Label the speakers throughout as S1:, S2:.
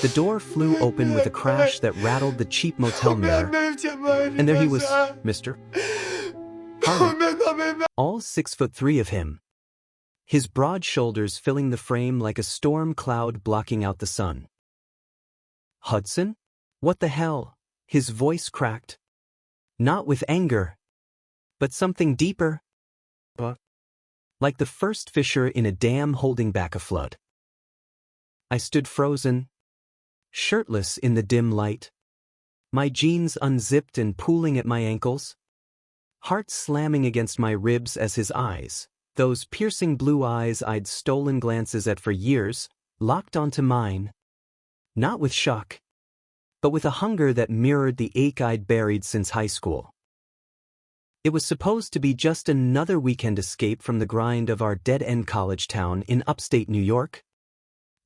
S1: The door flew open with a crash that rattled the cheap motel mirror, and there he was, Mr. Harlan, all 6'3" of him, his broad shoulders filling the frame like a storm cloud blocking out the sun. Hudson? What the hell? His voice cracked. Not with anger, but something deeper. Like the first fissure in a dam holding back a flood. I stood frozen, shirtless in the dim light, my jeans unzipped and pooling at my ankles, heart slamming against my ribs as his eyes, those piercing blue eyes I'd stolen glances at for years, locked onto mine, not with shock, but with a hunger that mirrored the ache I'd buried since high school. It was supposed to be just another weekend escape from the grind of our dead-end college town in upstate New York.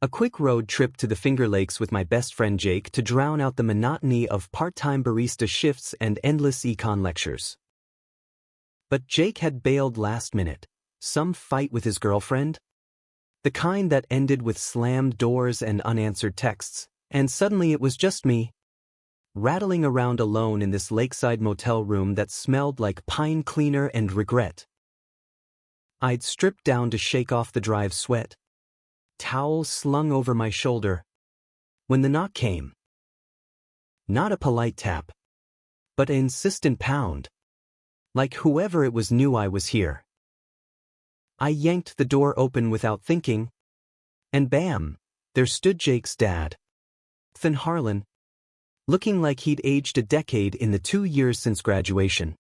S1: A quick road trip to the Finger Lakes with my best friend Jake to drown out the monotony of part-time barista shifts and endless econ lectures. But Jake had bailed last minute, some fight with his girlfriend, the kind that ended with slammed doors and unanswered texts, and suddenly it was just me, rattling around alone in this lakeside motel room that smelled like pine cleaner and regret. I'd stripped down to shake off the drive sweat, towel slung over my shoulder, when the knock came. Not a polite tap, but an insistent pound, like whoever it was knew I was here. I yanked the door open without thinking, and bam, there stood Jake's dad, Ethan Harlan, looking like he'd aged a decade in the 2 years since graduation.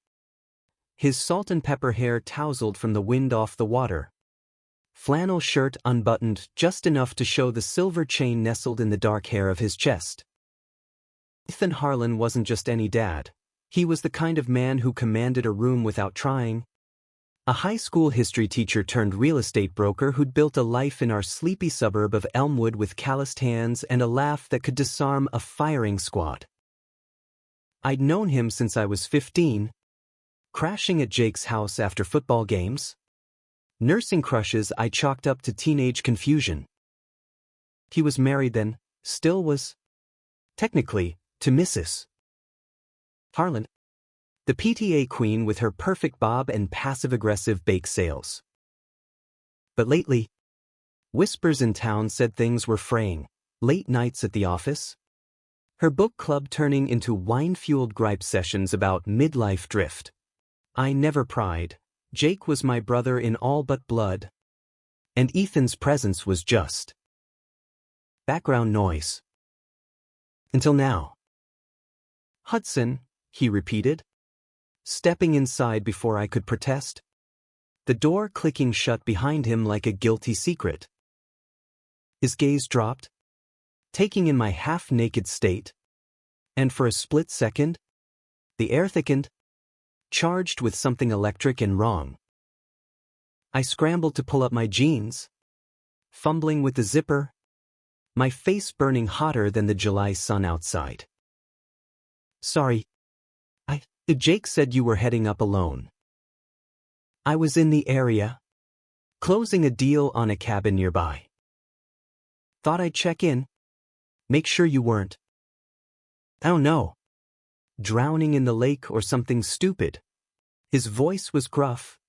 S1: His salt and pepper hair tousled from the wind off the water. Flannel shirt unbuttoned just enough to show the silver chain nestled in the dark hair of his chest. Ethan Harlan wasn't just any dad. He was the kind of man who commanded a room without trying. A high school history teacher turned real estate broker who'd built a life in our sleepy suburb of Elmwood with calloused hands and a laugh that could disarm a firing squad. I'd known him since I was 15, crashing at Jake's house after football games, nursing crushes I chalked up to teenage confusion. He was married then, still was, technically, to Mrs. Harlan, the PTA queen with her perfect bob and passive-aggressive bake sales. But lately, whispers in town said things were fraying, late nights at the office, her book club turning into wine-fueled gripe sessions about midlife drift. I never pried. Jake was my brother in all but blood, and Ethan's presence was just background noise. Until now. Hudson, he repeated, stepping inside before I could protest, the door clicking shut behind him like a guilty secret. His gaze dropped, taking in my half-naked state, and for a split second, the air thickened, charged with something electric and wrong. I scrambled to pull up my jeans, fumbling with the zipper, my face burning hotter than the July sun outside. Sorry. Jake said you were heading up alone. I was in the area, closing a deal on a cabin nearby. Thought I'd check in, make sure you weren't. I don't know. Drowning in the lake or something stupid. His voice was gruff,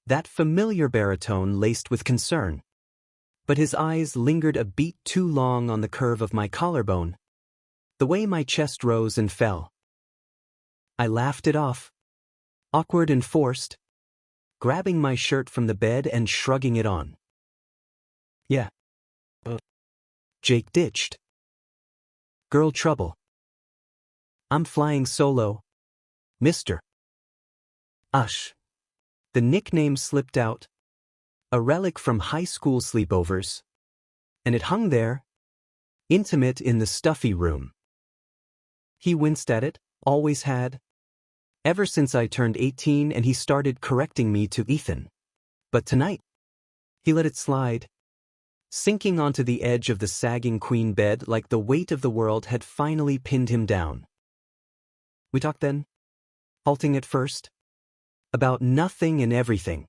S1: that familiar baritone laced with concern. But his eyes lingered a beat too long on the curve of my collarbone, the way my chest rose and fell. I laughed it off, awkward and forced, grabbing my shirt from the bed and shrugging it on. Yeah. Jake ditched. Girl trouble. I'm flying solo, Mr. Ush. The nickname slipped out, a relic from high school sleepovers, and it hung there, intimate in the stuffy room. He winced at it, always had, ever since I turned 18 and he started correcting me to Ethan. But tonight, he let it slide, sinking onto the edge of the sagging queen bed like the weight of the world had finally pinned him down. We talked then, halting at first, about nothing and everything.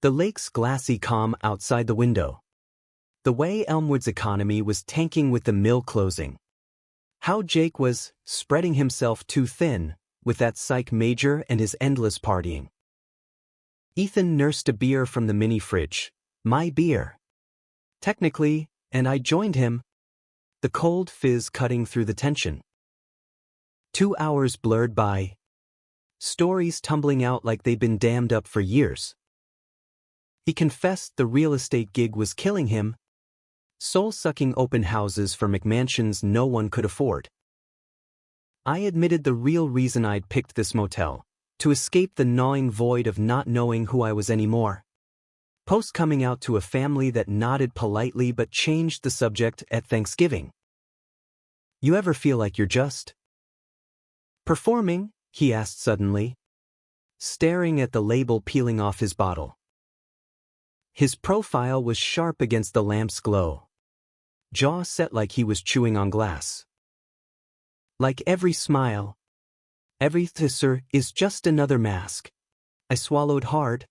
S1: The lake's glassy calm outside the window, The way Elmwood's economy was tanking with the mill closing. How Jake was spreading himself too thin with that psych major and his endless partying. Ethan nursed a beer from the mini fridge. My beer. Technically, and I joined him. The cold fizz cutting through the tension. 2 hours blurred by. Stories tumbling out like they'd been dammed up for years. He confessed the real estate gig was killing him. Soul-sucking open houses for McMansions no one could afford. I admitted the real reason I'd picked this motel. To escape the gnawing void of not knowing who I was anymore. Post coming out to a family that nodded politely but changed the subject at Thanksgiving. You ever feel like you're just performing? He asked suddenly, staring at the label peeling off his bottle. His profile was sharp against the lamp's glow. Jaw set like he was chewing on glass. Like every smile, every kisser is just another mask. I swallowed hard.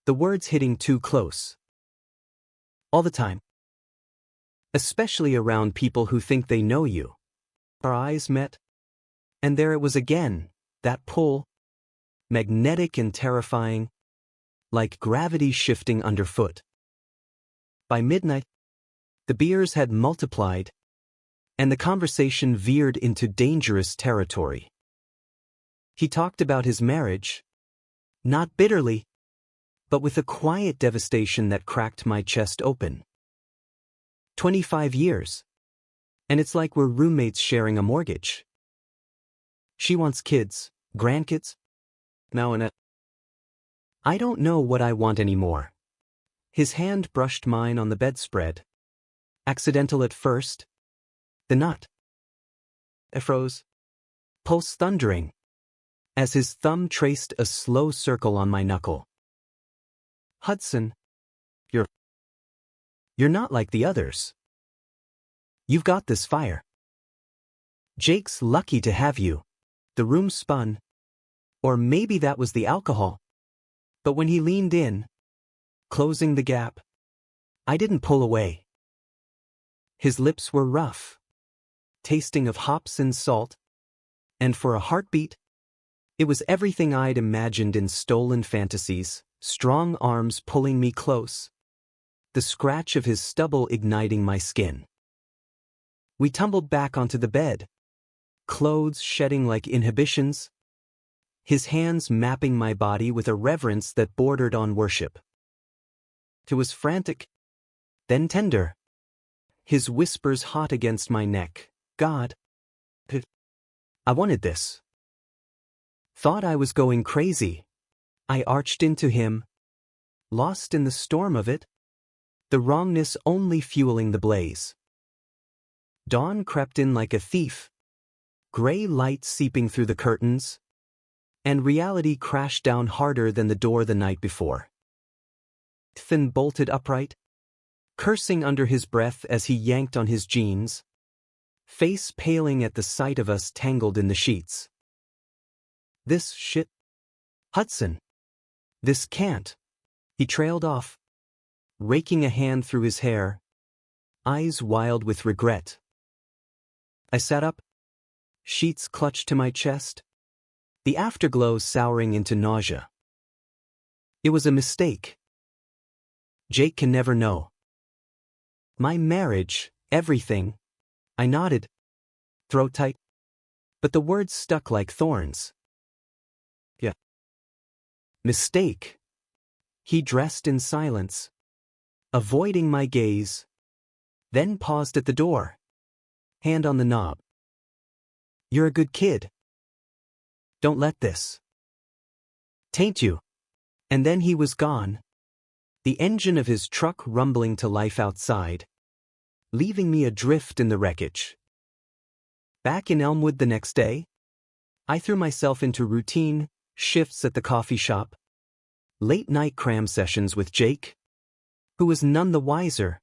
S1: The words hitting too close. All the time. Especially around people who think they know you. Our eyes met. And there it was again, that pull. Magnetic and terrifying. Like gravity shifting underfoot. By midnight, the beers had multiplied. And the conversation veered into dangerous territory. He talked about his marriage. Not bitterly, but with a quiet devastation that cracked my chest open. 25 years. And it's like we're roommates sharing a mortgage. She wants kids, grandkids. Now and I don't know what I want anymore. His hand brushed mine on the bedspread. Accidental at first. The nut. I froze. Pulse thundering. As his thumb traced a slow circle on my knuckle. Hudson. You're not like the others. You've got this fire. Jake's lucky to have you. The room spun. Or maybe that was the alcohol. But when he leaned in, closing the gap, I didn't pull away. His lips were rough, tasting of hops and salt, and for a heartbeat, it was everything I'd imagined in stolen fantasies, strong arms pulling me close, the scratch of his stubble igniting my skin. We tumbled back onto the bed, clothes shedding like inhibitions, his hands mapping my body with a reverence that bordered on worship. It was frantic, then tender, his whispers hot against my neck. God, I wanted this. Thought I was going crazy. I arched into him, lost in the storm of it, the wrongness only fueling the blaze. Dawn crept in like a thief, gray light seeping through the curtains, and reality crashed down harder than the door the night before. Ethan bolted upright, cursing under his breath as he yanked on his jeans, face paling at the sight of us tangled in the sheets. This shit. Hudson. This can't. He trailed off, raking a hand through his hair, eyes wild with regret. I sat up, sheets clutched to my chest, the afterglow souring into nausea. It was a mistake. Jake can never know. My marriage, everything. I nodded, throat tight, but the words stuck like thorns. Yeah. Mistake. He dressed in silence, avoiding my gaze, then paused at the door, hand on the knob. You're a good kid. Don't let this taint you. And then he was gone, the engine of his truck rumbling to life outside, leaving me adrift in the wreckage. Back in Elmwood the next day, I threw myself into routine shifts at the coffee shop, late-night cram sessions with Jake, who was none the wiser,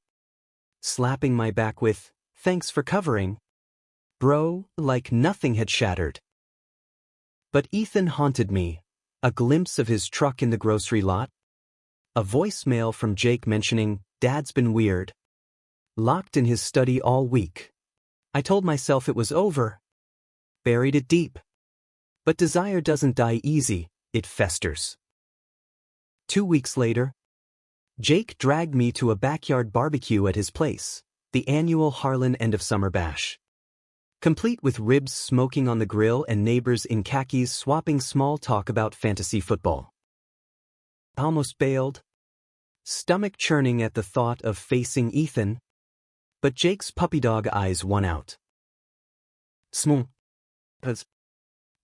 S1: slapping my back with, "Thanks for covering, bro," like nothing had shattered. But Ethan haunted me, a glimpse of his truck in the grocery lot, a voicemail from Jake mentioning, "Dad's been weird," locked in his study all week. I told myself it was over. Buried it deep. But desire doesn't die easy, it festers. 2 weeks later, Jake dragged me to a backyard barbecue at his place, the annual Harlan end-of-summer bash. Complete with ribs smoking on the grill and neighbors in khakis swapping small talk about fantasy football. Almost bailed, stomach churning at the thought of facing Ethan, but Jake's puppy dog eyes won out. Small.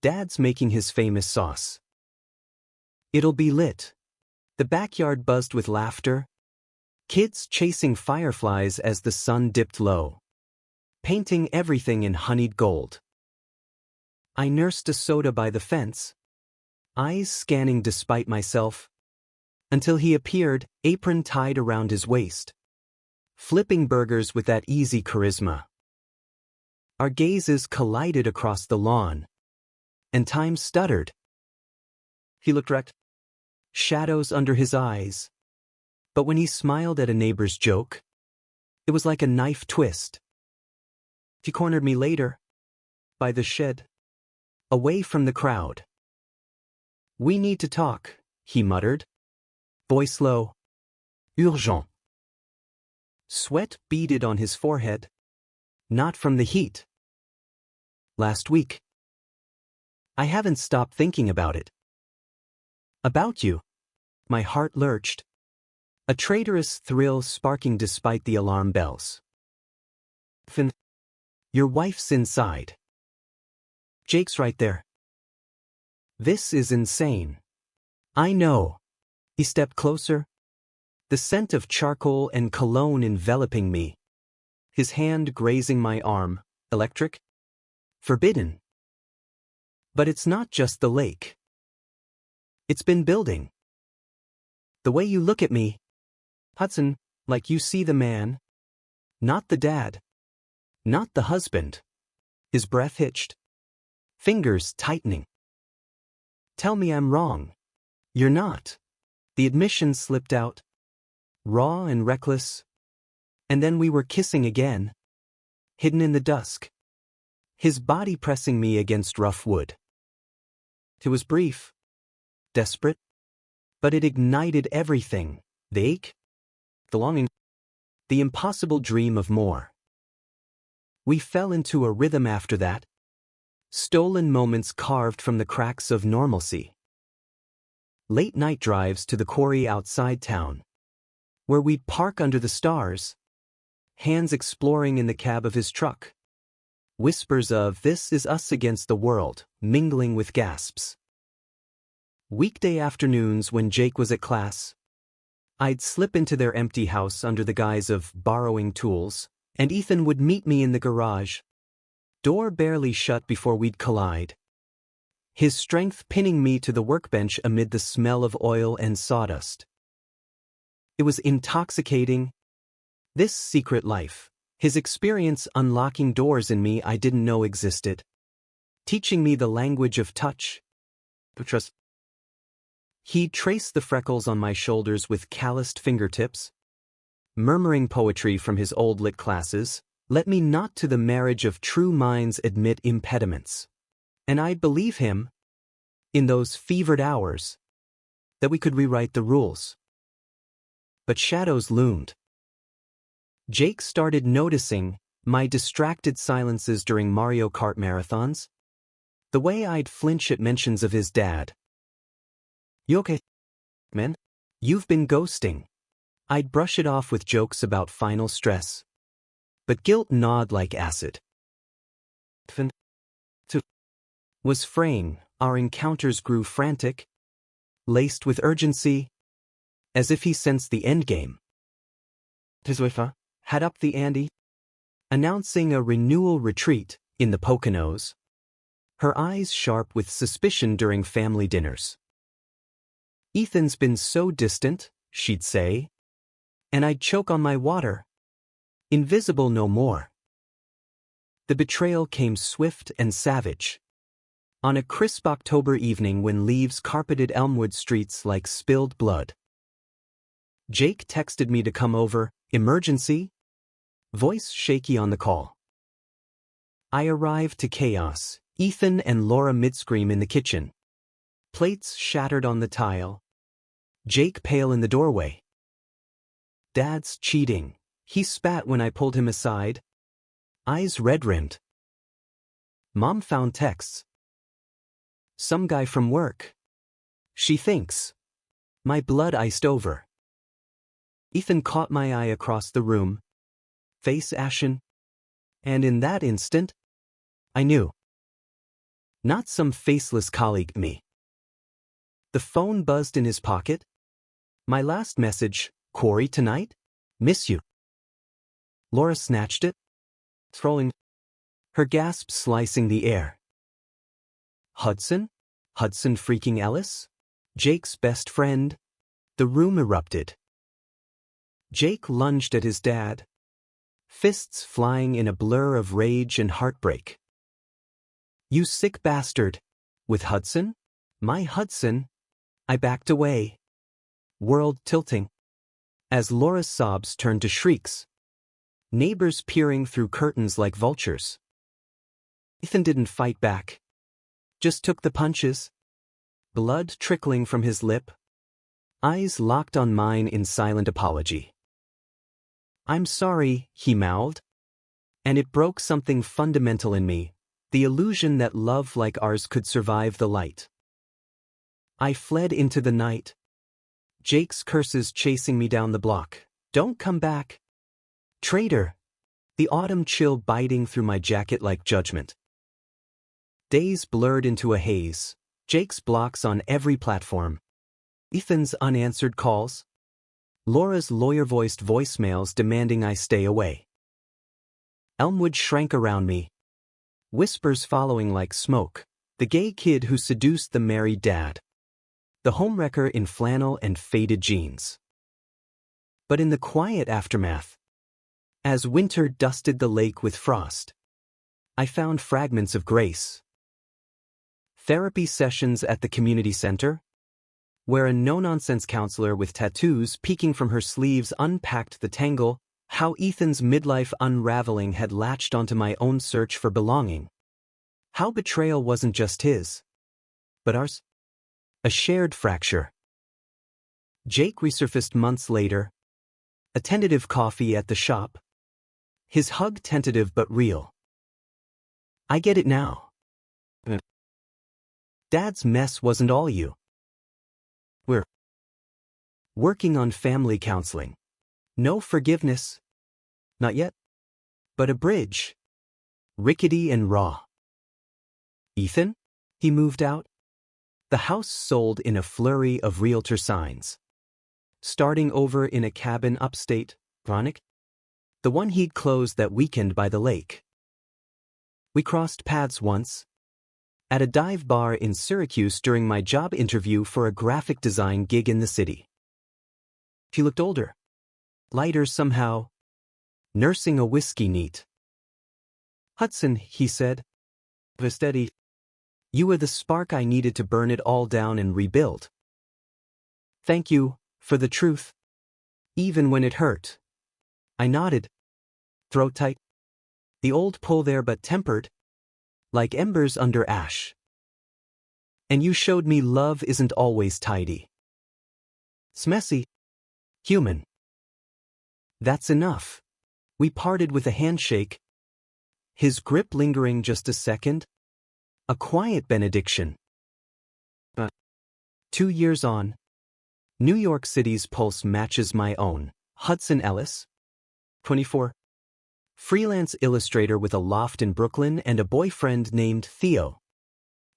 S1: Dad's making his famous sauce. It'll be lit. The backyard buzzed with laughter. Kids chasing fireflies as the sun dipped low, painting everything in honeyed gold. I nursed a soda by the fence, eyes scanning despite myself, until he appeared, apron tied around his waist, flipping burgers with that easy charisma. Our gazes collided across the lawn, and time stuttered. He looked wrecked, shadows under his eyes, but when he smiled at a neighbor's joke, it was like a knife twist. He cornered me later, by the shed, away from the crowd. We need to talk, he muttered, voice low. Urgent. Sweat beaded on his forehead, not from the heat. Last week. I haven't stopped thinking about it. About you. My heart lurched, a traitorous thrill sparking despite the alarm bells. Finn, your wife's inside. Jake's right there. This is insane. I know. He stepped closer, the scent of charcoal and cologne enveloping me, his hand grazing my arm. Electric? Forbidden. But it's not just the lake. It's been building. The way you look at me, Hudson, like you see the man, not the dad, not the husband. His breath hitched, fingers tightening. Tell me I'm wrong. You're not. The admission slipped out, raw and reckless, and then we were kissing again, hidden in the dusk, his body pressing me against rough wood. It was brief, desperate, but it ignited everything, the ache, the longing, the impossible dream of more. We fell into a rhythm after that, stolen moments carved from the cracks of normalcy. Late-night drives to the quarry outside town, where we'd park under the stars, hands exploring in the cab of his truck. Whispers of "this is us against the world," mingling with gasps. Weekday afternoons when Jake was at class, I'd slip into their empty house under the guise of borrowing tools, and Ethan would meet me in the garage, door barely shut before we'd collide, his strength pinning me to the workbench amid the smell of oil and sawdust. It was intoxicating, this secret life, his experience unlocking doors in me I didn't know existed, teaching me the language of touch, trust. He'd trace the freckles on my shoulders with calloused fingertips, murmuring poetry from his old lit classes, let me not to the marriage of true minds admit impediments. And I'd believe him, in those fevered hours, that we could rewrite the rules. But shadows loomed. Jake started noticing my distracted silences during Mario Kart marathons, the way I'd flinch at mentions of his dad. You okay, man? You've been ghosting. I'd brush it off with jokes about final stress, but guilt gnawed like acid. Was fraying, our encounters grew frantic, laced with urgency, as if he sensed the endgame. Had up the ante, announcing a renewal retreat in the Poconos, her eyes sharp with suspicion during family dinners. Ethan's been so distant, she'd say, and I'd choke on my water. Invisible no more. The betrayal came swift and savage. On a crisp October evening when leaves carpeted Elmwood streets like spilled blood. Jake texted me to come over, emergency, Voice shaky on the call. I arrived to chaos. Ethan and Laura mid-scream in the kitchen. Plates shattered on the tile. Jake pale in the doorway. Dad's cheating. He spat when I pulled him aside. Eyes red-rimmed. Mom found texts. Some guy from work. She thinks. My blood iced over. Ethan caught my eye across the room. Face ashen. And in that instant, I knew. Not some faceless colleague, me. The phone buzzed in his pocket. My last message, Corey tonight? Miss you. Laura snatched it, throwing, her gasp slicing the air. Hudson? Hudson freaking Ellis? Jake's best friend? The room erupted. Jake lunged at his dad, fists flying in a blur of rage and heartbreak. You sick bastard! With Hudson? My Hudson? I backed away. World tilting. As Laura's sobs turned to shrieks. Neighbors peering through curtains like vultures. Ethan didn't fight back. Just took the punches. Blood trickling from his lip. Eyes locked on mine in silent apology. I'm sorry, he mouthed. And it broke something fundamental in me, the illusion that love like ours could survive the light. I fled into the night. Jake's curses chasing me down the block. Don't come back. Traitor. The autumn chill biting through my jacket like judgment. Days blurred into a haze. Jake's blocks on every platform. Ethan's unanswered calls. Laura's lawyer-voiced voicemails demanding I stay away. Elmwood shrank around me. Whispers following like smoke. The gay kid who seduced the married dad. The homewrecker in flannel and faded jeans. But in the quiet aftermath, as winter dusted the lake with frost, I found fragments of grace. Therapy sessions at the community center, where a no-nonsense counselor with tattoos peeking from her sleeves unpacked the tangle, how Ethan's midlife unraveling had latched onto my own search for belonging. How betrayal wasn't just his, but ours. A shared fracture. Jake resurfaced months later. A tentative coffee at the shop. His hug tentative but real. I get it now. Dad's mess wasn't all you. We're working on family counseling. No forgiveness. Not yet. But a bridge. Rickety and raw. Ethan? He moved out. The house sold in a flurry of realtor signs. Starting over in a cabin upstate, Ronick? The one he'd closed that weekend by the lake. We crossed paths once. At a dive bar in Syracuse during my job interview for a graphic design gig in the city. He looked older. Lighter somehow. Nursing a whiskey neat. Hudson, he said. Steady. You were the spark I needed to burn it all down and rebuild. Thank you, for the truth. Even when it hurt. I nodded. Throat tight. The old pull there but tempered. Like embers under ash. And you showed me love isn't always tidy. It's messy. Human. That's enough. We parted with a handshake. His grip lingering just a second. A quiet benediction. 2 years on. New York City's pulse matches my own. Hudson Ellis. 24. Freelance illustrator with a loft in Brooklyn and a boyfriend named Theo.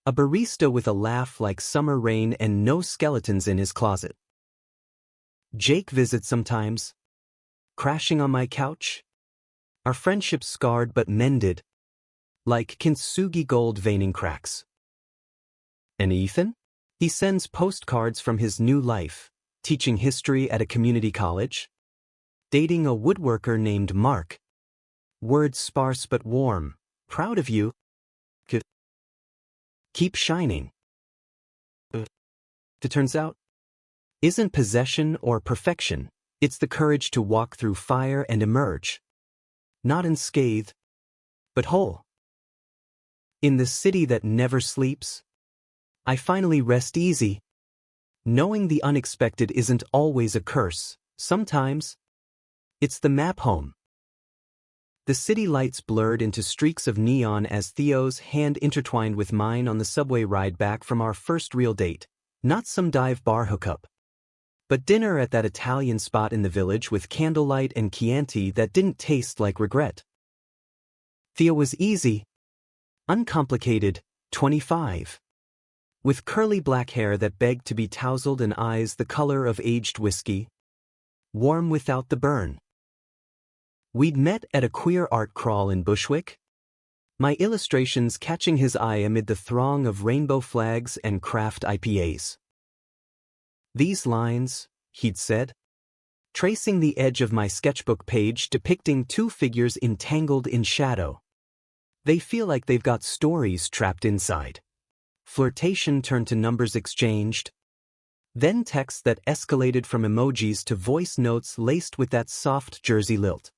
S1: A barista with a laugh like summer rain and no skeletons in his closet. Jake visits sometimes. Crashing on my couch. Our friendship scarred but mended. Like kintsugi gold veining cracks. And Ethan? He sends postcards from his new life, teaching history at a community college. Dating a woodworker named Mark. Words sparse but warm. Proud of you. Keep shining. It turns out, isn't possession or perfection, it's the courage to walk through fire and emerge. not unscathed, but whole. In the city that never sleeps, I finally rest easy, knowing the unexpected isn't always a curse. Sometimes, it's the map home. The city lights blurred into streaks of neon as Theo's hand intertwined with mine on the subway ride back from our first real date. Not some dive bar hookup, but dinner at that Italian spot in the village with candlelight and Chianti that didn't taste like regret. Theo was easy, uncomplicated, 25. With curly black hair that begged to be tousled and eyes the color of aged whiskey, warm without the burn. We'd met at a queer art crawl in Bushwick, my illustrations catching his eye amid the throng of rainbow flags and craft IPAs. These lines, he'd said, tracing the edge of my sketchbook page depicting two figures entangled in shadow. They feel like they've got stories trapped inside. Flirtation turned to numbers exchanged, then texts that escalated from emojis to voice notes laced with that soft Jersey lilt.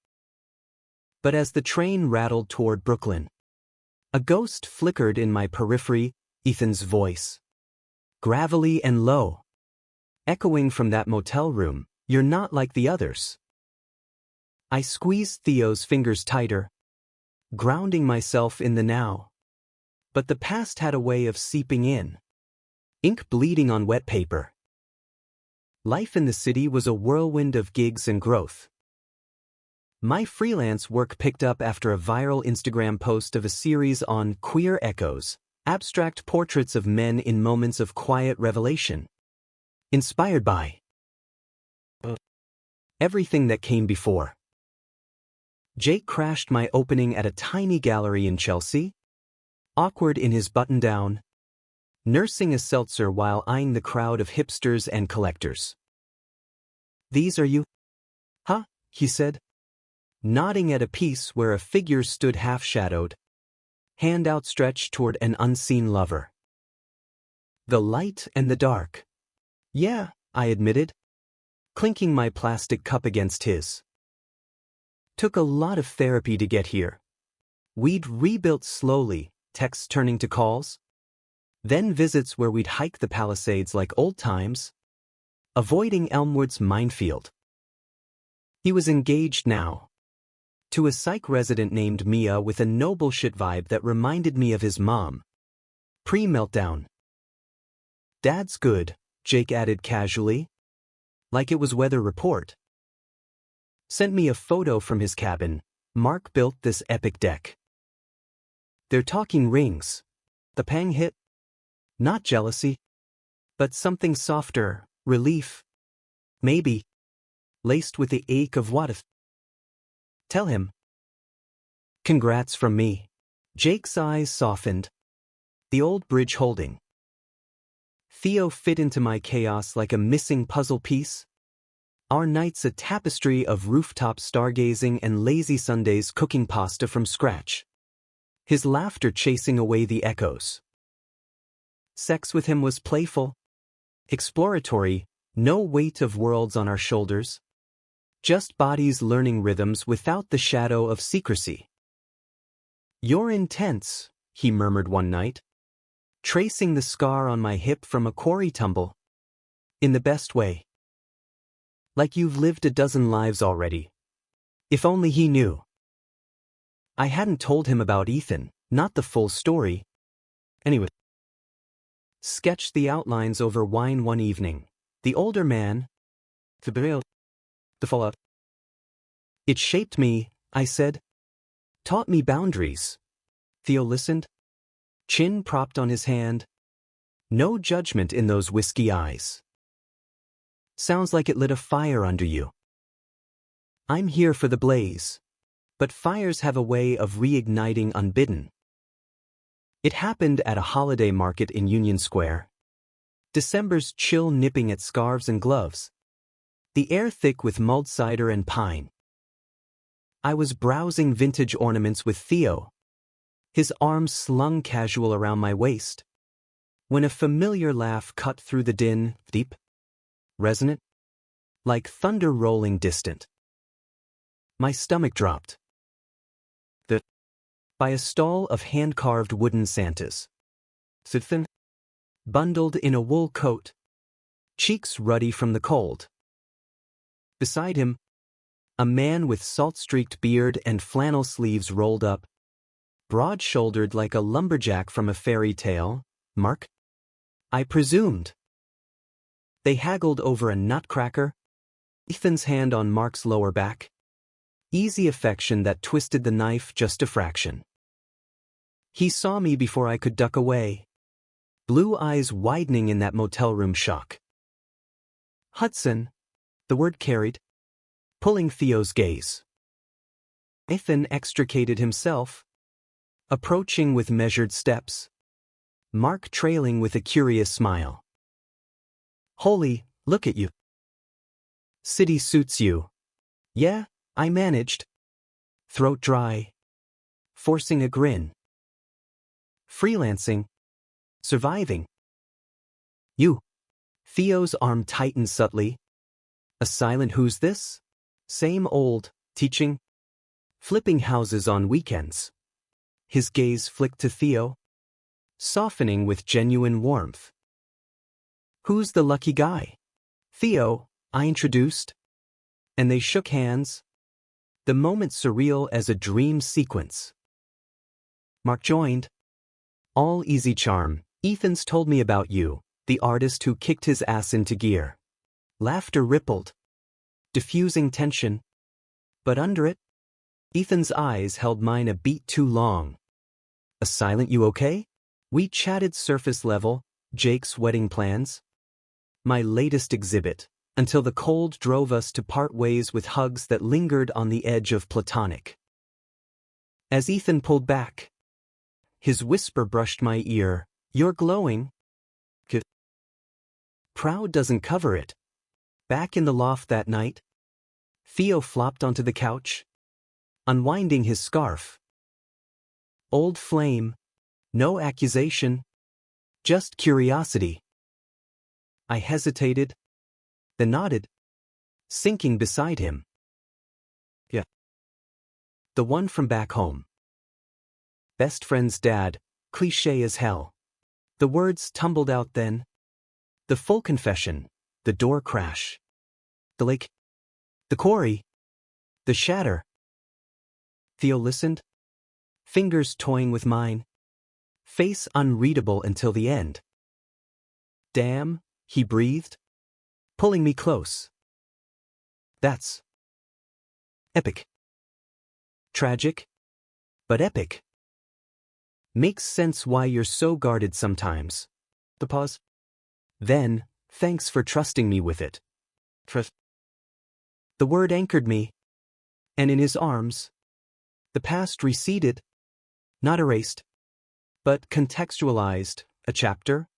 S1: But as the train rattled toward Brooklyn, a ghost flickered in my periphery, Ethan's voice. Gravelly and low, echoing from that motel room, "You're not like the others." I squeezed Theo's fingers tighter, grounding myself in the now. But the past had a way of seeping in, ink bleeding on wet paper. Life in the city was a whirlwind of gigs and growth. My freelance work picked up after a viral Instagram post of a series on queer echoes, abstract portraits of men in moments of quiet revelation. Inspired by everything that came before. Jake crashed my opening at a tiny gallery in Chelsea, awkward in his button-down, nursing a seltzer while eyeing the crowd of hipsters and collectors. "These are you?" "Huh," he said, nodding at a piece where a figure stood half-shadowed, hand outstretched toward an unseen lover. The light and the dark. "Yeah," I admitted, clinking my plastic cup against his. Took a lot of therapy to get here. We'd rebuilt slowly, texts turning to calls, then visits where we'd hike the Palisades like old times, avoiding Elmwood's minefield. He was engaged now, to a psych resident named Mia with a no bullshit vibe that reminded me of his mom. Pre-meltdown. "Dad's good," Jake added casually, like it was weather report. Sent me a photo from his cabin. "Mark built this epic deck." They're talking rings. The pang hit. Not jealousy, but something softer, relief. Maybe. Laced with the ache of what if. "Tell him." "Congrats from me." Jake's eyes softened. The old bridge holding. Theo fit into my chaos like a missing puzzle piece. Our nights a tapestry of rooftop stargazing and lazy Sundays cooking pasta from scratch. His laughter chasing away the echoes. Sex with him was playful, exploratory, no weight of worlds on our shoulders. Just bodies learning rhythms without the shadow of secrecy. "You're intense," he murmured one night, tracing the scar on my hip from a quarry tumble. In the best way. Like you've lived a dozen lives already. If only he knew. I hadn't told him about Ethan, not the full story. Anyway. Sketched the outlines over wine one evening. The older man. The fallout. "It shaped me," I said. "Taught me boundaries." Theo listened, chin propped on his hand. No judgment in those whiskey eyes. "Sounds like it lit a fire under you." I'm here for the blaze. But fires have a way of reigniting unbidden. It happened at a holiday market in Union Square. December's chill nipping at scarves and gloves. The air thick with mulled cider and pine. I was browsing vintage ornaments with Theo, his arms slung casual around my waist, when a familiar laugh cut through the din, deep, resonant, like thunder rolling distant. My stomach dropped. by a stall of hand-carved wooden Santas. Sithin, bundled in a wool coat, cheeks ruddy from the cold. Beside him, a man with salt-streaked beard and flannel sleeves rolled up, broad-shouldered like a lumberjack from a fairy tale. Mark? I presumed. They haggled over a nutcracker, Ethan's hand on Mark's lower back. Easy affection that twisted the knife just a fraction. He saw me before I could duck away, blue eyes widening in that motel room shock. Hudson, the word carried, pulling Theo's gaze. Ethan extricated himself, approaching with measured steps, Mark trailing with a curious smile. Holy, look at you. City suits you. Yeah, I managed. Throat dry. Forcing a grin. Freelancing. Surviving. You. Theo's arm tightened subtly. A silent who's this? Same old, teaching. Flipping houses on weekends. His gaze flicked to Theo, softening with genuine warmth. Who's the lucky guy? Theo, I introduced. And they shook hands. The moment surreal as a dream sequence. Mark joined. All easy charm. Ethan's told me about you, the artist who kicked his ass into gear. Laughter rippled, diffusing tension. But under it, Ethan's eyes held mine a beat too long. A silent you okay? We chatted surface level, Jake's wedding plans. My latest exhibit, until the cold drove us to part ways with hugs that lingered on the edge of platonic. As Ethan pulled back, his whisper brushed my ear, you're glowing. Proud doesn't cover it. Back in the loft that night, Theo flopped onto the couch, unwinding his scarf. Old flame, no accusation, just curiosity. I hesitated, then nodded, sinking beside him. Yeah. The one from back home. Best friend's dad, cliché as hell. The words tumbled out then. The full confession, the door crash. The lake. The quarry. The shatter. Theo listened, fingers toying with mine, face unreadable until the end. Damn, he breathed, pulling me close. That's epic. Tragic, but epic. Makes sense why you're so guarded sometimes. The pause. Then, thanks for trusting me with it. Trust. The word anchored me, and in his arms, the past receded, not erased, but contextualized, a chapter,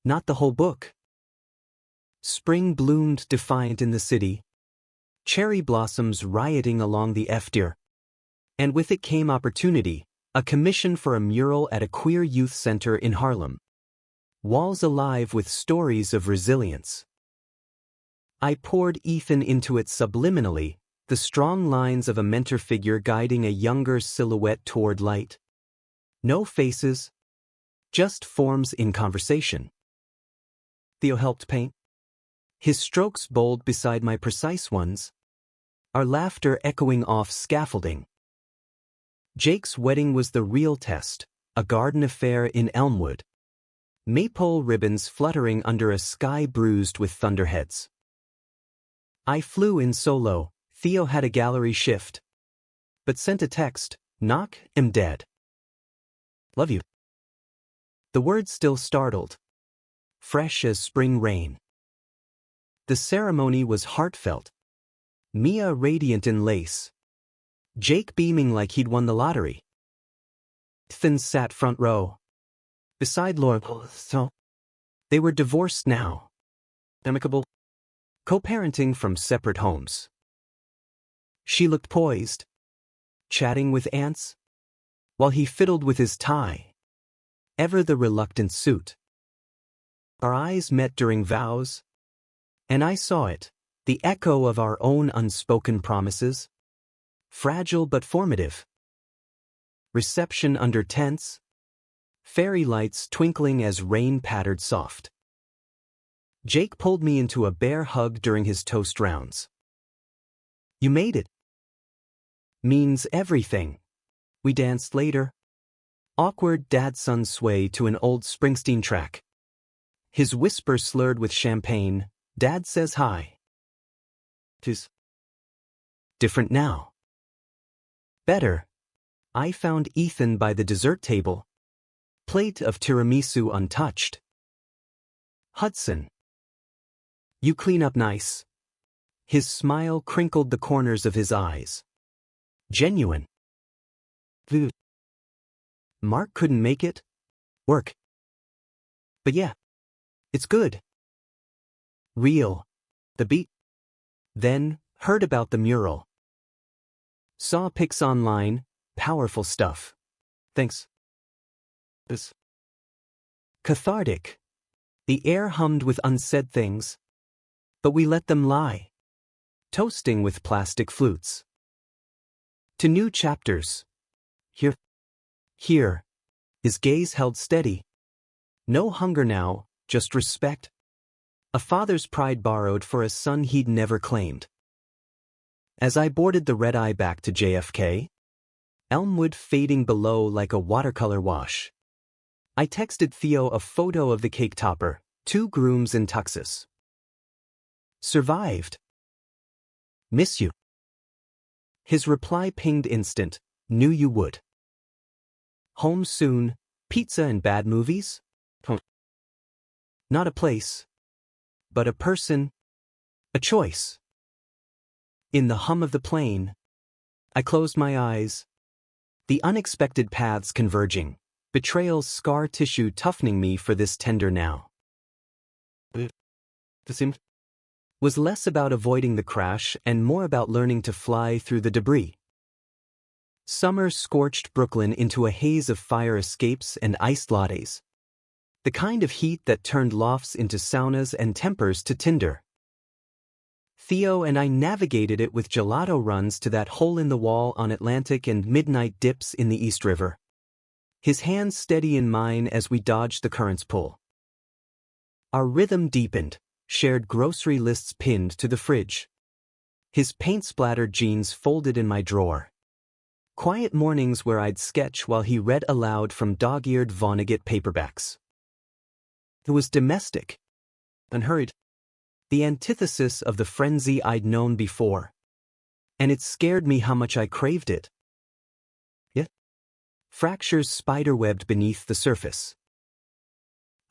S1: not the whole book. Spring bloomed defiant in the city, cherry blossoms rioting along the Eftir, and with it came opportunity, a commission for a mural at a queer youth center in Harlem. Walls alive with stories of resilience. I poured Ethan into it subliminally, the strong lines of a mentor figure guiding a younger silhouette toward light. No faces, just forms in conversation. Theo helped paint, his strokes bold beside my precise ones, our laughter echoing off scaffolding. Jake's wedding was the real test, a garden affair in Elmwood. Maypole ribbons fluttering under a sky bruised with thunderheads. I flew in solo, Theo had a gallery shift, but sent a text, knock, am dead. Love you. The words still startled, fresh as spring rain. The ceremony was heartfelt, Mia radiant in lace, Jake beaming like he'd won the lottery. Ethan sat front row, beside Laura. So, they were divorced now. Amicable. Co-parenting from separate homes. She looked poised, chatting with aunts, while he fiddled with his tie, ever the reluctant suit. Our eyes met during vows, and I saw it, the echo of our own unspoken promises. Fragile but formative. Reception under tents. Fairy lights twinkling as rain pattered soft. Jake pulled me into a bear hug during his toast rounds. You made it. Means everything. We danced later. Awkward dad-son sway to an old Springsteen track. His whisper slurred with champagne. Dad says hi. 'Tis different now. Better. I found Ethan by the dessert table. Plate of tiramisu untouched. Hudson. You clean up nice. His smile crinkled the corners of his eyes. Genuine. Mark couldn't make it. Work. But yeah, it's good. Real. The beat. Then, heard about the mural. Saw pics online, powerful stuff. Thanks. This. Cathartic. The air hummed with unsaid things. But we let them lie. Toasting with plastic flutes. To new chapters. Here. His gaze held steady. No hunger now, just respect. A father's pride borrowed for a son he'd never claimed. As I boarded the red-eye back to JFK, Elmwood fading below like a watercolor wash, I texted Theo a photo of the cake topper, 2 grooms in tuxes. Survived. Miss you. His reply pinged instant, knew you would. Home soon, pizza and bad movies? Not a place, but a person, a choice. In the hum of the plane, I closed my eyes. The unexpected paths converging, betrayal's scar tissue toughening me for this tender now. Was less about avoiding the crash and more about learning to fly through the debris. Summer scorched Brooklyn into a haze of fire escapes and iced lattes. The kind of heat that turned lofts into saunas and tempers to tinder. Theo and I navigated it with gelato runs to that hole in the wall on Atlantic and midnight dips in the East River. His hands steady in mine as we dodged the current's pull. Our rhythm deepened, shared grocery lists pinned to the fridge. His paint-splattered jeans folded in my drawer. Quiet mornings where I'd sketch while he read aloud from dog-eared Vonnegut paperbacks. It was domestic, unhurried, the antithesis of the frenzy I'd known before. And it scared me how much I craved it. Yet, fractures spiderwebbed beneath the surface.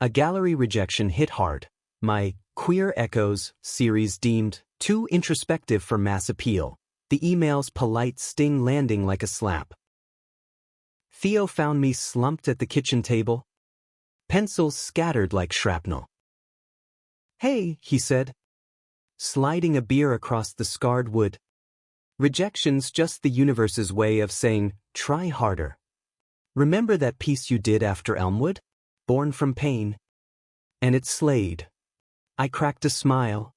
S1: A gallery rejection hit hard, my Queer Echoes series deemed too introspective for mass appeal, the email's polite sting landing like a slap. Theo found me slumped at the kitchen table, pencils scattered like shrapnel. Hey, he said, sliding a beer across the scarred wood. Rejection's just the universe's way of saying, try harder. Remember that piece you did after Elmwood? Born from pain. And it slayed. I cracked a smile.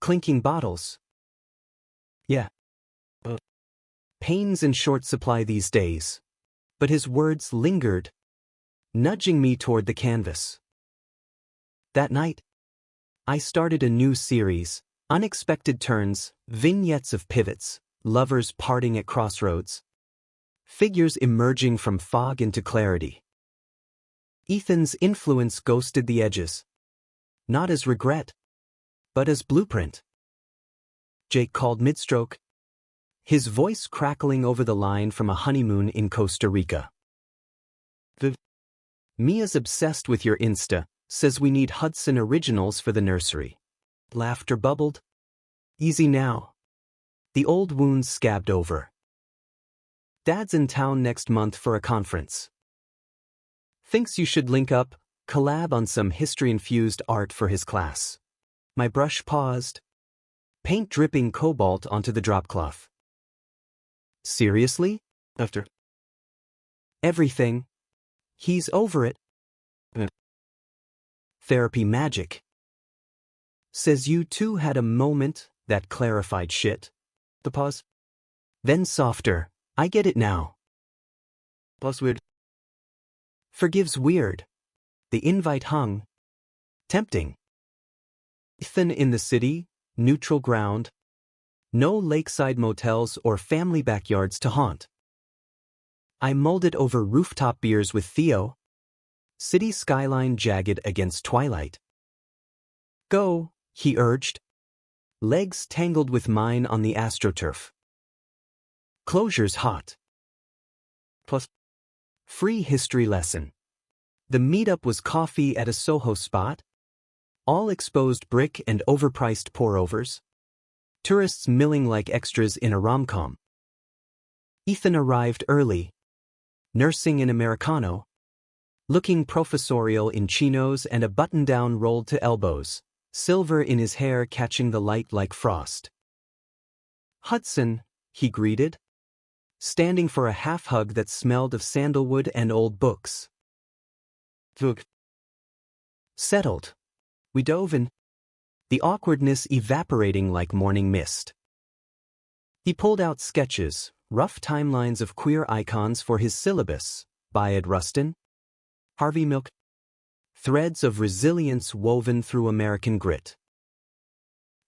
S1: Clinking bottles. Yeah. Pain's in short supply these days. But his words lingered, nudging me toward the canvas. That night, I started a new series, unexpected turns, vignettes of pivots, lovers parting at crossroads, figures emerging from fog into clarity. Ethan's influence ghosted the edges, not as regret, but as blueprint. Jake called midstroke, his voice crackling over the line from a honeymoon in Costa Rica. Mia's obsessed with your Insta, says we need Hudson originals for the nursery. Laughter bubbled. Easy now. The old wounds scabbed over. Dad's in town next month for a conference. Thinks you should link up, collab on some history-infused art for his class. My brush paused. Paint dripping cobalt onto the dropcloth. Seriously? After everything. He's over it. Therapy magic. Says you two had a moment that clarified shit. The pause. Then softer. I get it now.
S2: Plus weird.
S1: Forgives weird. The invite hung. Tempting. Ethan in the city, neutral ground. No lakeside motels or family backyards to haunt. I mulled over rooftop beers with Theo. City skyline jagged against twilight. Go, he urged. Legs tangled with mine on the AstroTurf. Closure's hot.
S2: Plus
S1: Free history lesson. The meetup was coffee at a Soho spot. All exposed brick and overpriced pour-overs. Tourists milling like extras in a rom-com. Ethan arrived early. Nursing an Americano. Looking professorial in chinos and a button-down rolled to elbows. Silver in his hair catching the light like frost. Hudson, he greeted. Standing for a half-hug that smelled of sandalwood and old books.
S2: Vug.
S1: Settled. We dove in. The awkwardness evaporating like morning mist. He pulled out sketches, rough timelines of queer icons for his syllabus. Bayard Rustin. Harvey Milk. Threads of resilience woven through American grit.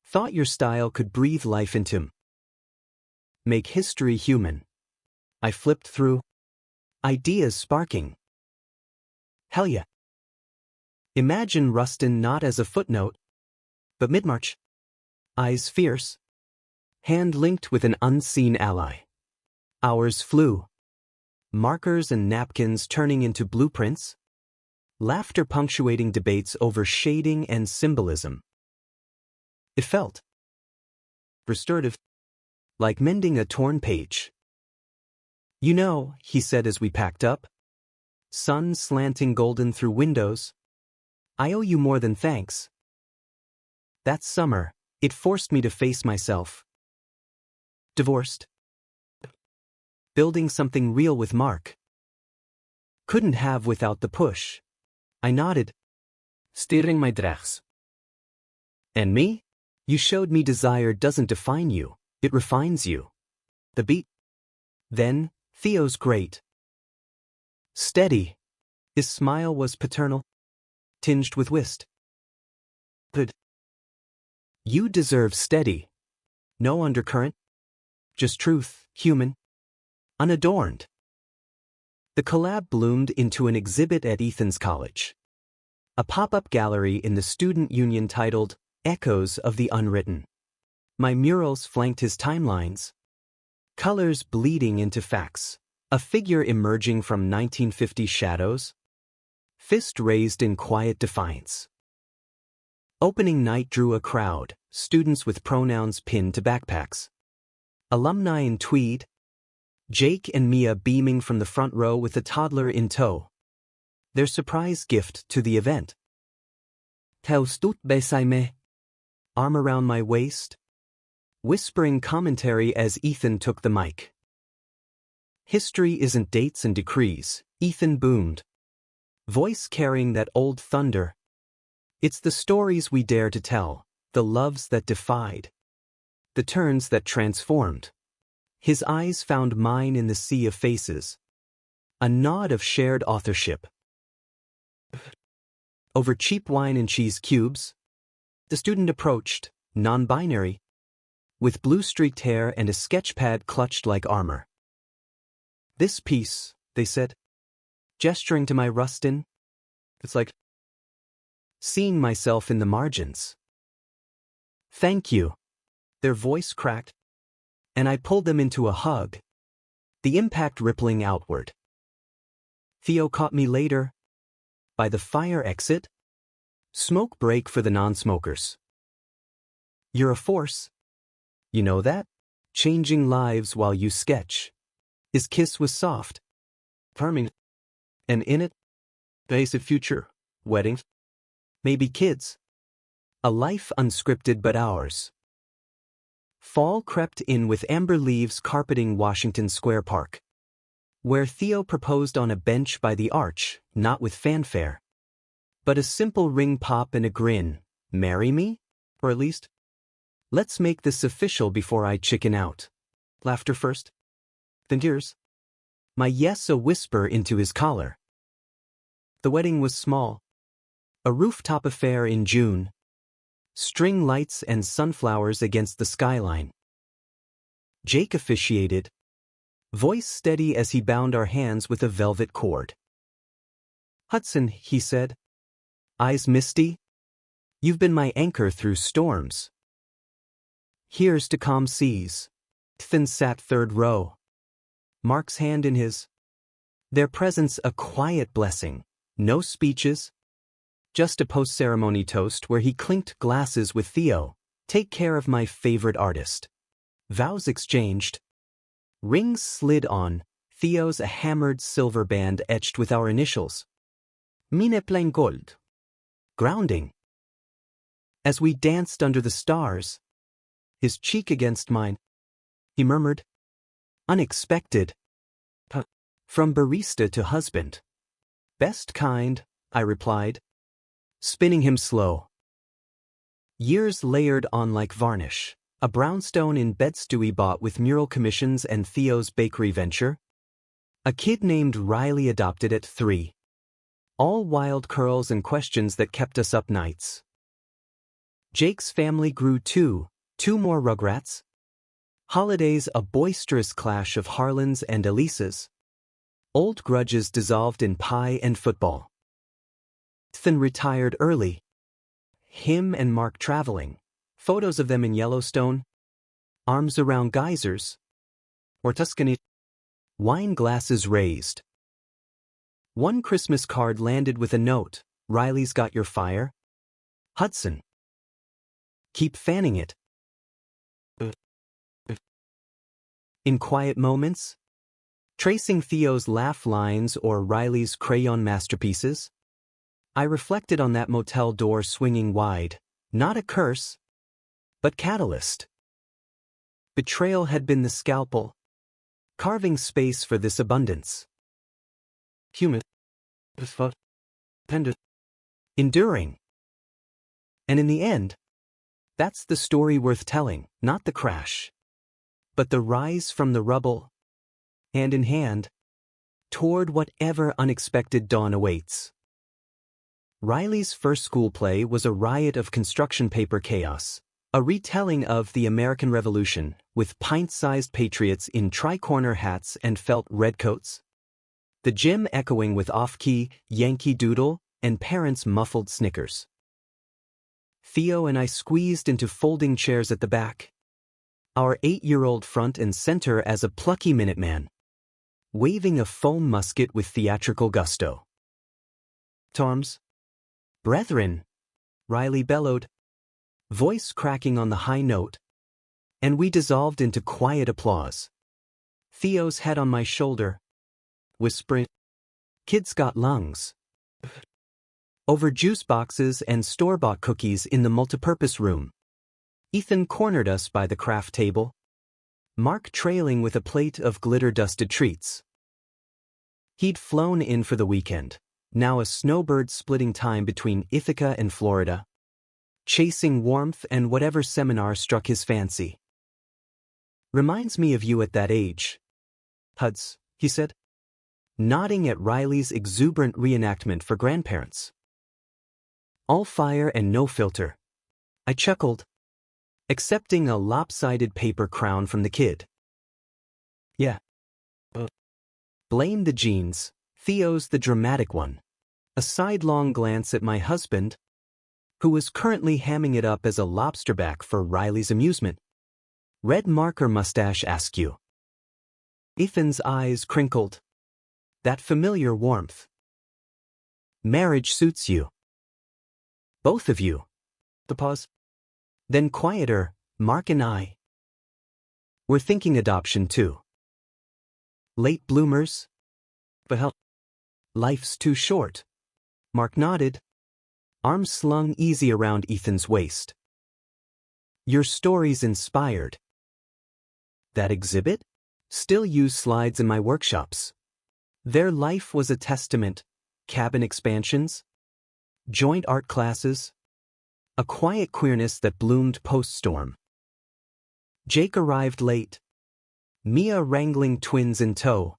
S1: Thought your style could breathe life into him. Make history human. I flipped through. Ideas sparking. Hell yeah. Imagine Rustin not as a footnote, but mid-March. Eyes fierce. Hand linked with an unseen ally. Hours flew. Markers and napkins turning into blueprints. Laughter punctuating debates over shading and symbolism. It felt restorative, like mending a torn page. You know, he said as we packed up. Sun slanting golden through windows. I owe you more than thanks. That summer, it forced me to face myself. Divorced. Building something real with Mark. Couldn't have without the push. I nodded.
S2: Steering my drags.
S1: And me? You showed me desire doesn't define you, it refines you. The beat. Then, Theo's great. Steady. His smile was paternal, tinged with whist.
S2: Good.
S1: You deserve steady. No undercurrent. Just truth, human. Unadorned. The collab bloomed into an exhibit at Ethan's college. A pop-up gallery in the student union titled Echoes of the Unwritten. My murals flanked his timelines. Colors bleeding into facts. A figure emerging from 1950 shadows. Fist raised in quiet defiance. Opening night drew a crowd, students with pronouns pinned to backpacks. Alumni in tweed. Jake and Mia beaming from the front row with a toddler in tow. Their surprise gift to the event. Taus tut besaime. Arm around my waist. Whispering commentary as Ethan took the mic. History isn't dates and decrees, Ethan boomed. Voice carrying that old thunder. It's the stories we dare to tell, the loves that defied. The turns that transformed. His eyes found mine in the sea of faces. A nod of shared authorship. Over cheap wine and cheese cubes, the student approached, non-binary, with blue-streaked hair and a sketchpad clutched like armor. This piece, they said, gesturing to my Rustin, it's like seeing myself in the margins. Thank you. Their voice cracked, and I pulled them into a hug, the impact rippling outward. Theo caught me later, by the fire exit. Smoke break for the non-smokers. You're a force. You know that? Changing lives while you sketch. His kiss was soft.
S2: Farming.
S1: And in it,
S2: basic future. Weddings.
S1: maybe kids. A life unscripted but ours. Fall crept in with amber leaves carpeting Washington Square Park, where Theo proposed on a bench by the arch, not with fanfare, but a simple ring pop and a grin. Marry me? Or at least, let's make this official before I chicken out. Laughter first, then tears. my yes a whisper into his collar. The wedding was small. A rooftop affair in June. String lights and sunflowers against the skyline. Jake officiated, voice steady as he bound our hands with a velvet cord. "Hudson," he said, eyes misty, "you've been my anchor through storms. Here's to calm seas." Ethan sat third row, Mark's hand in his. Their presence a quiet blessing, no speeches, just a post-ceremony toast where he clinked glasses with Theo, "Take care of my favorite artist." Vows exchanged. Rings slid on, Theo's a hammered silver band etched with our initials. Mine plain gold. Grounding. As we danced under the stars, his cheek against mine, he murmured, "Unexpected. From barista to husband." "Best kind," I replied, spinning him slow. Years layered on like varnish. A brownstone in Bed-Stuy we bought with mural commissions and Theo's bakery venture. A kid named Riley adopted at 3. All wild curls and questions that kept us up nights. Jake's family grew too, 2 more Rugrats. Holidays a boisterous clash of Harlans and Elises. Old grudges dissolved in pie and football. Ethan retired early. Him and Mark traveling. Photos of them in Yellowstone. Arms around geysers. Or Tuscany. Wine glasses raised. One Christmas card landed with a note, "Riley's got your fire. Hudson. Keep fanning it." In quiet moments, tracing Theo's laugh lines or Riley's crayon masterpieces, I reflected on that motel door swinging wide, not a curse, but catalyst. Betrayal had been the scalpel, carving space for this abundance. Human. Enduring. And in the end, that's the story worth telling, not the crash, but the rise from the rubble, hand in hand, toward whatever unexpected dawn awaits. Riley's first school play was a riot of construction paper chaos, a retelling of the American Revolution with pint-sized patriots in tri-corner hats and felt redcoats. The gym echoing with off-key Yankee Doodle and parents' muffled snickers. Theo and I squeezed into folding chairs at the back. Our 8-year-old front and center as a plucky Minuteman, waving a foam musket with theatrical gusto. "Toms. Brethren," Riley bellowed, voice cracking on the high note, and we dissolved into quiet applause. Theo's head on my shoulder, whispering, "Kids got lungs." Over juice boxes and store-bought cookies in the multipurpose room, Ethan cornered us by the craft table, Mark trailing with a plate of glitter-dusted treats. He'd flown in for the weekend, now a snowbird splitting time between Ithaca and Florida, chasing warmth and whatever seminar struck his fancy. "Reminds me of you at that age, Huds," he said, nodding at Riley's exuberant reenactment for grandparents. "All fire and no filter," I chuckled, accepting a lopsided paper crown from the kid. "Yeah. Blame the jeans, Theo's the dramatic one." A sidelong glance at my husband, who was currently hamming it up as a lobsterback for Riley's amusement. "Red marker mustache askew." Ethan's eyes crinkled. That familiar warmth. "Marriage suits you. Both of you." The pause. Then quieter, "Mark and I. We're thinking adoption too." "Late bloomers? But hell, life's too short." Mark nodded, arms slung easy around Ethan's waist. "Your story's inspired." "That exhibit? Still use slides in my workshops." Their life was a testament, cabin expansions, joint art classes, a quiet queerness that bloomed post-storm. Jake arrived late, Mia wrangling twins in tow,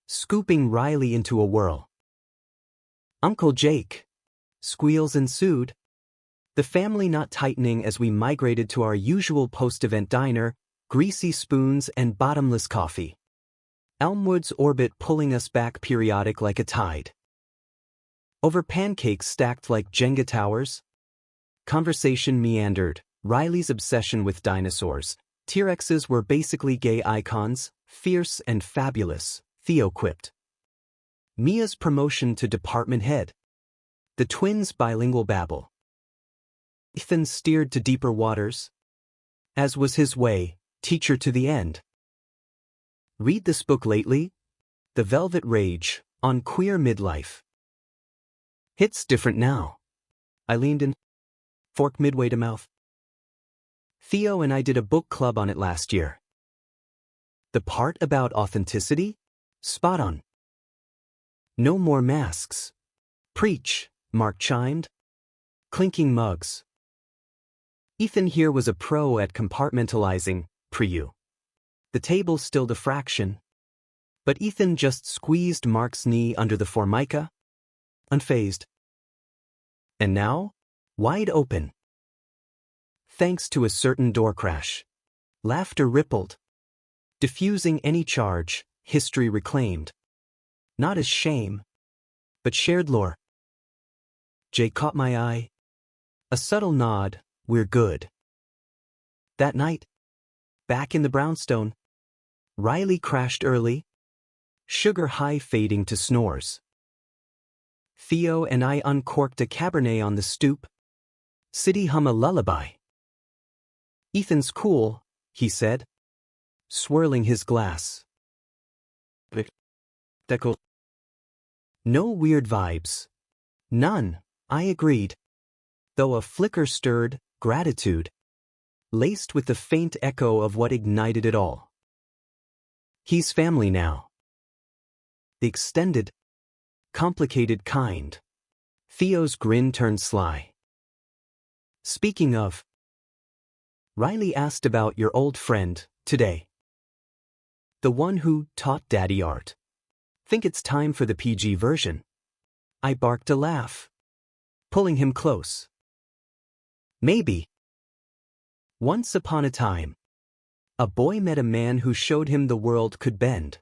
S1: scooping Riley into a whirl. "Uncle Jake!" Squeals ensued. The family knot tightening as we migrated to our usual post-event diner, greasy spoons and bottomless coffee. Elmwood's orbit pulling us back periodic like a tide. Over pancakes stacked like Jenga towers. Conversation meandered. Riley's obsession with dinosaurs. T-Rexes were basically gay icons, fierce and fabulous, Theo quipped. Mia's promotion to department head. The twins' bilingual babble. Ethan steered to deeper waters. As was his way, teacher to the end. Read this book lately? The Velvet Rage, on queer midlife. Hits different now. I leaned in, fork midway to mouth. Theo and I did a book club on it last year. The part about authenticity? Spot on. No more masks. Preach, Mark chimed. Clinking mugs. Ethan here was a pro at compartmentalizing, pre-you. The table stilled a fraction. But Ethan just squeezed Mark's knee under the formica. Unfazed. And now? Wide open. Thanks to a certain door crash. Laughter rippled. Diffusing any charge, history reclaimed. Not as shame, but shared lore. Jay caught my eye. A subtle nod, we're good. That night, back in the brownstone, Riley crashed early, sugar high fading to snores. Theo and I uncorked a Cabernet on the stoop. City hum a lullaby. Ethan's cool, he said, swirling his glass. Deco. No weird vibes. None, I agreed. Though a flicker stirred, gratitude, laced with the faint echo of what ignited it all. He's family now. The extended, complicated kind. Theo's grin turned sly. Speaking of, Riley asked about your old friend, today. The one who taught Daddy art. Think it's time for the PG version. I barked a laugh, pulling him close. Maybe. Once upon a time, a boy met a man who showed him the world could bend.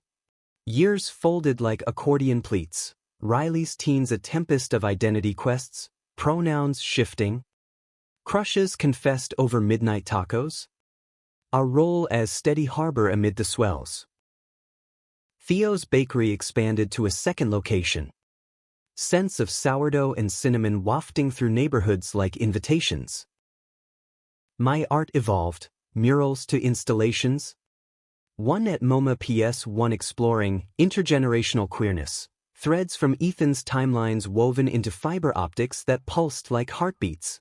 S1: Years folded like accordion pleats, Riley's teens a tempest of identity quests, pronouns shifting. Crushes confessed over midnight tacos. Our role as steady harbor amid the swells. Theo's bakery expanded to a second location. Scents of sourdough and cinnamon wafting through neighborhoods like invitations. My art evolved, murals to installations. One at MoMA PS1 exploring intergenerational queerness. Threads from Ethan's timelines woven into fiber optics that pulsed like heartbeats.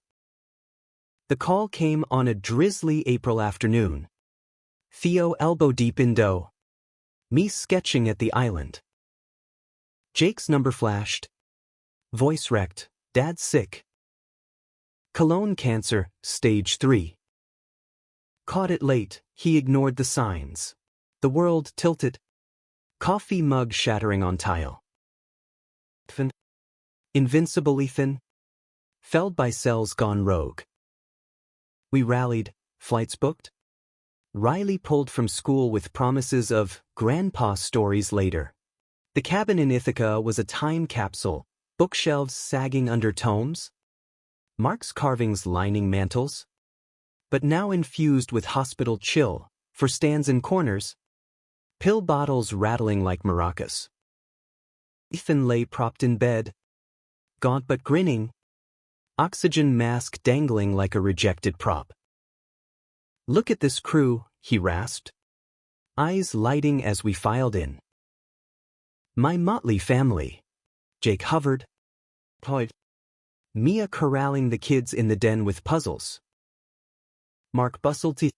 S1: The call came on a drizzly April afternoon. Theo elbow deep in dough. Me sketching at the island. Jake's number flashed. Voice wrecked, Dad's sick. Colon cancer, stage 3. Caught it late, he ignored the signs. The world tilted. Coffee mug shattering on tile. Invincible Ethan. Felled by cells gone rogue. We rallied, flights booked. Riley pulled from school with promises of grandpa stories later. The cabin in Ithaca was a time capsule, bookshelves sagging under tomes. Mark's carvings lining mantels. But now infused with hospital chill, for stands in corners. Pill bottles rattling like maracas. Ethan lay propped in bed. Gaunt but grinning. Oxygen mask dangling like a rejected prop. Look at this crew, he rasped. Eyes lighting as we filed in. My motley family. Jake hovered. Point. Mia corralling the kids in the den with puzzles. Mark bustled to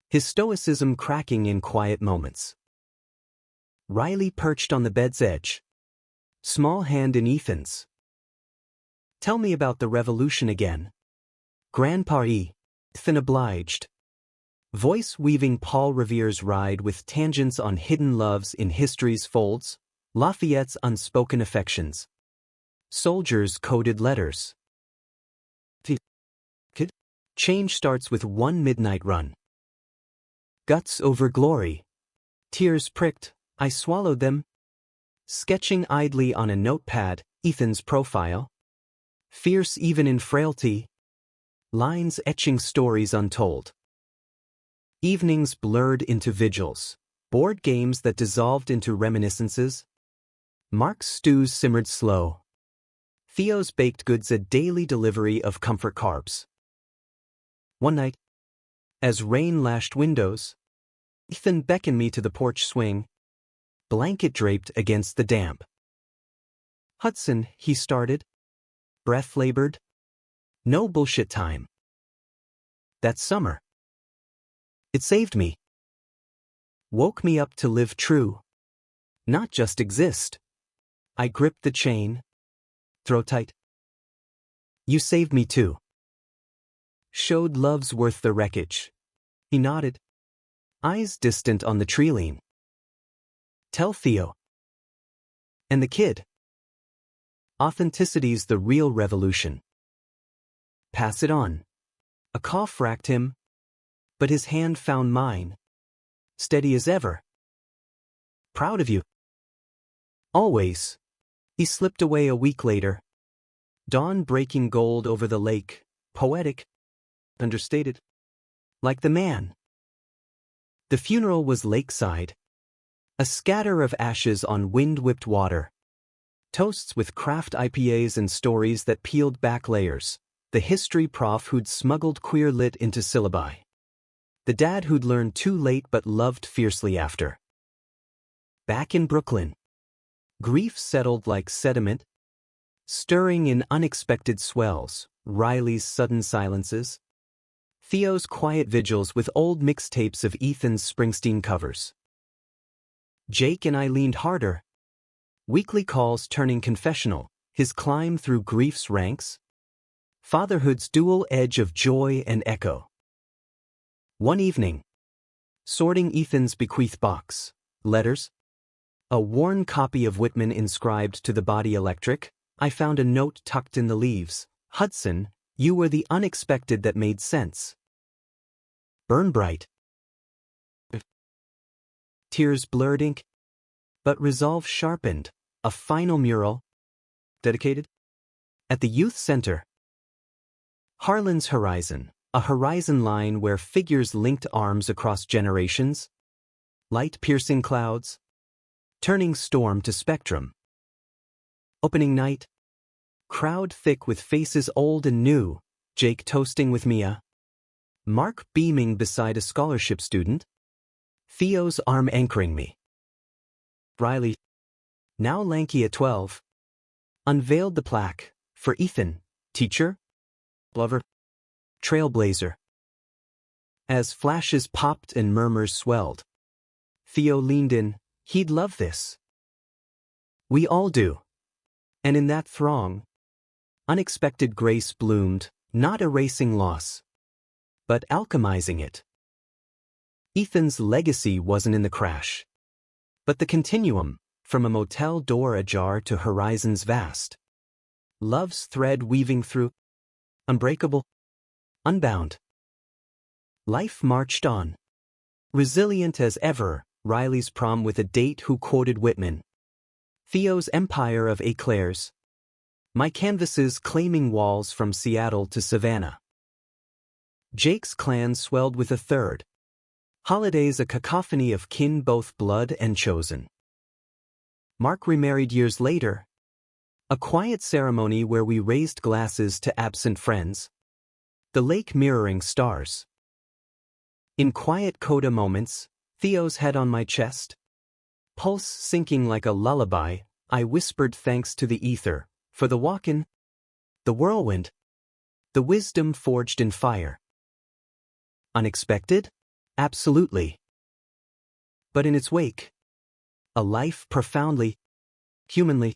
S1: his stoicism cracking in quiet moments. Riley perched on the bed's edge. Small hand in Ethan's. Tell me about the revolution again. Grandpa E. Ethan obliged. Voice weaving Paul Revere's ride with tangents on hidden loves in history's folds, Lafayette's unspoken affections. Soldiers' coded letters. Kid. Change starts with one midnight run. Guts over glory. Tears pricked, I swallowed them. Sketching idly on a notepad, Ethan's profile. Fierce even in frailty. Lines etching stories untold. Evenings blurred into vigils. Board games that dissolved into reminiscences. Mark's stews simmered slow. Theo's baked goods a daily delivery of comfort carbs. One night, as rain lashed windows, Ethan beckoned me to the porch swing, blanket draped against the damp. Hudson, he started. Breath labored. No bullshit time. That summer. It saved me. Woke me up to live true. Not just exist. I gripped the chain. Throw tight. You saved me too. Showed love's worth the wreckage. He nodded. Eyes distant on the tree lean. Tell Theo. And the kid. Authenticity's the real revolution. Pass it on. A cough racked him, but his hand found mine. Steady as ever. Proud of you. Always. He slipped away a week later. Dawn breaking gold over the lake. Poetic. Understated. Like the man. The funeral was lakeside. A scatter of ashes on wind-whipped water. Toasts with craft IPAs and stories that peeled back layers. The history prof who'd smuggled queer lit into syllabi. The dad who'd learned too late but loved fiercely after. Back in Brooklyn. Grief settled like sediment. Stirring in unexpected swells. Riley's sudden silences. Theo's quiet vigils with old mixtapes of Ethan's Springsteen covers. Jake and I leaned harder. Weekly calls turning confessional. His climb through grief's ranks. Fatherhood's dual edge of joy and echo. One evening. Sorting Ethan's bequeath box. Letters. A worn copy of Whitman inscribed to the body electric. I found a note tucked in the leaves. Hudson, you were the unexpected that made sense. Burn bright. Tears blurred ink. But resolve sharpened. A final mural. Dedicated. At the youth center. Harlan's horizon. A horizon line where figures linked arms across generations. Light-piercing clouds. Turning storm to spectrum. Opening night. Crowd thick with faces old and new. Jake toasting with Mia. Mark beaming beside a scholarship student. Theo's arm anchoring me. Riley, now lanky at 12, unveiled the plaque for Ethan, teacher, lover, trailblazer. As flashes popped and murmurs swelled, Theo leaned in, he'd love this. We all do. And in that throng, unexpected grace bloomed, not erasing loss, but alchemizing it. Ethan's legacy wasn't in the crash, but the continuum, from a motel door ajar to horizons vast. Love's thread weaving through, unbreakable, unbound. Life marched on. Resilient as ever, Riley's prom with a date who quoted Whitman. Theo's empire of eclairs. My canvases claiming walls from Seattle to Savannah. Jake's clan swelled with a third. Holidays a cacophony of kin both blood and chosen. Mark remarried years later. A quiet ceremony where we raised glasses to absent friends. The lake mirroring stars. In quiet coda moments, Theo's head on my chest. Pulse sinking like a lullaby, I whispered thanks to the ether, for the walk-in, the whirlwind, the wisdom forged in fire. Unexpected? Absolutely. But in its wake, a life profoundly, humanly